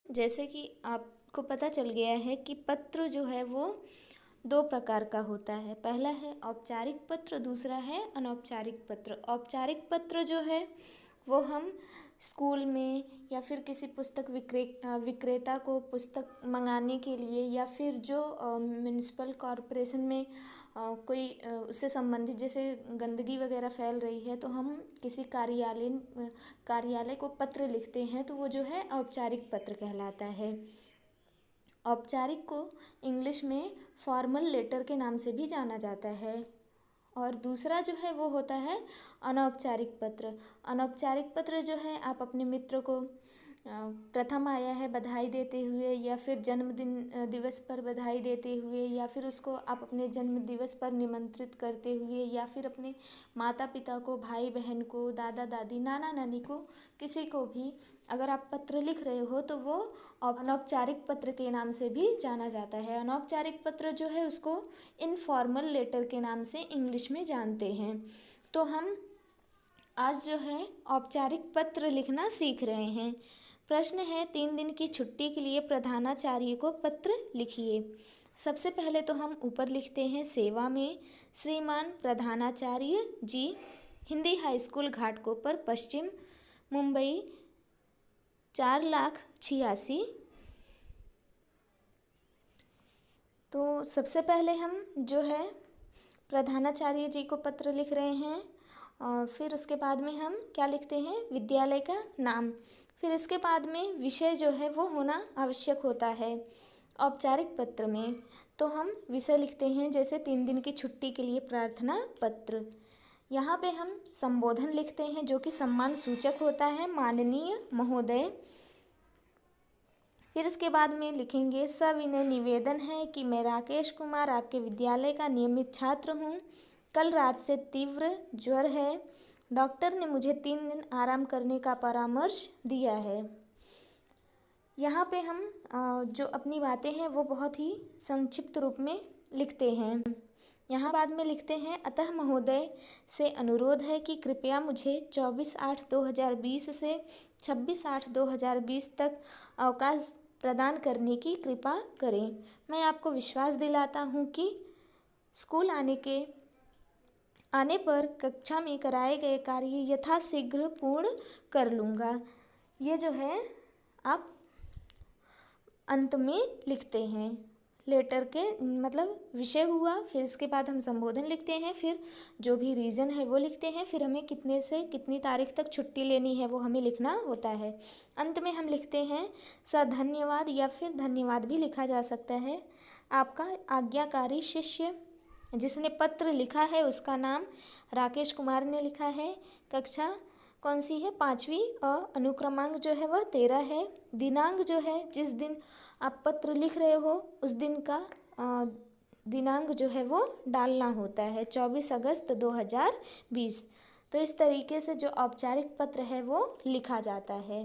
जैसे कि आपको पता चल गया है कि पत्र जो है वो दो प्रकार का होता है। पहला है औपचारिक पत्र, दूसरा है अनौपचारिक पत्र। औपचारिक पत्र जो है वो हम स्कूल में या फिर किसी पुस्तक विक्रेता को पुस्तक मंगाने के लिए, या फिर जो म्युनिसिपल कॉरपोरेशन में उससे संबंधित जैसे गंदगी वगैरह फैल रही है तो हम किसी कार्यालय को पत्र लिखते हैं, तो वो जो है औपचारिक पत्र कहलाता है। औपचारिक को इंग्लिश में फॉर्मल लेटर के नाम से भी जाना जाता है। और दूसरा जो है वो होता है अनौपचारिक पत्र। अनौपचारिक पत्र जो है आप अपने मित्र को प्रथम आया है बधाई देते हुए, या फिर जन्मदिन दिवस पर बधाई देते हुए, या फिर उसको आप अपने जन्म दिवस पर निमंत्रित करते हुए, या फिर अपने माता पिता को, भाई बहन को, दादा दादी, नाना नानी को, किसी को भी अगर आप पत्र लिख रहे हो तो वो अनौपचारिक पत्र के नाम से भी जाना जाता है। अनौपचारिक पत्र जो है उसको इनफॉर्मल लेटर के नाम से इंग्लिश में जानते हैं। तो हम आज जो है औपचारिक पत्र लिखना सीख रहे हैं। प्रश्न है, 3 दिन की छुट्टी के लिए प्रधानाचार्य को पत्र लिखिए। सबसे पहले तो हम ऊपर लिखते हैं सेवा में श्रीमान प्रधानाचार्य जी, हिंदी हाई स्कूल घाटकोपर पश्चिम मुंबई 4,86,000। तो सबसे पहले हम जो है प्रधानाचार्य जी को पत्र लिख रहे हैं, और फिर उसके बाद में हम क्या लिखते हैं, विद्यालय का नाम। फिर इसके बाद में विषय जो है वो होना आवश्यक होता है। औपचारिक पत्र में तो हम विषय लिखते हैं, जैसे 3 दिन की छुट्टी के लिए प्रार्थना पत्र। यहाँ पे हम संबोधन लिखते हैं जो कि सम्मान सूचक होता है, माननीय महोदय। फिर इसके बाद में लिखेंगे, सविनय निवेदन है कि मैं राकेश कुमार आपके विद्यालय का नियमित छात्र हूँ। कल रात से तीव्र ज्वर है, डॉक्टर ने मुझे 3 दिन आराम करने का परामर्श दिया है। यहाँ पे हम जो अपनी बातें हैं वो बहुत ही संक्षिप्त रूप में लिखते हैं। यहाँ बाद में लिखते हैं, अतः महोदय से अनुरोध है कि कृपया मुझे 24/8/2020 से 26/8/2020 तक अवकाश प्रदान करने की कृपा करें। मैं आपको विश्वास दिलाता हूँ कि स्कूल आने पर कक्षा में कराए गए कार्य यथाशीघ्र पूर्ण कर लूँगा। ये जो है आप अंत में लिखते हैं। लेटर के मतलब विषय हुआ, फिर इसके बाद हम संबोधन लिखते हैं, फिर जो भी रीज़न है वो लिखते हैं, फिर हमें कितने से कितनी तारीख तक छुट्टी लेनी है वो हमें लिखना होता है। अंत में हम लिखते हैं सधन्यवाद, या फिर धन्यवाद भी लिखा जा सकता है। आपका आज्ञाकारी शिष्य। जिसने पत्र लिखा है उसका नाम राकेश कुमार ने लिखा है। कक्षा कौन सी है, 5वीं, और अनुक्रमांक जो है वह 13 है। दिनांक जो है, जिस दिन आप पत्र लिख रहे हो उस दिन का दिनांक जो है वो डालना होता है, 24 अगस्त 2020। तो इस तरीके से जो औपचारिक पत्र है वो लिखा जाता है।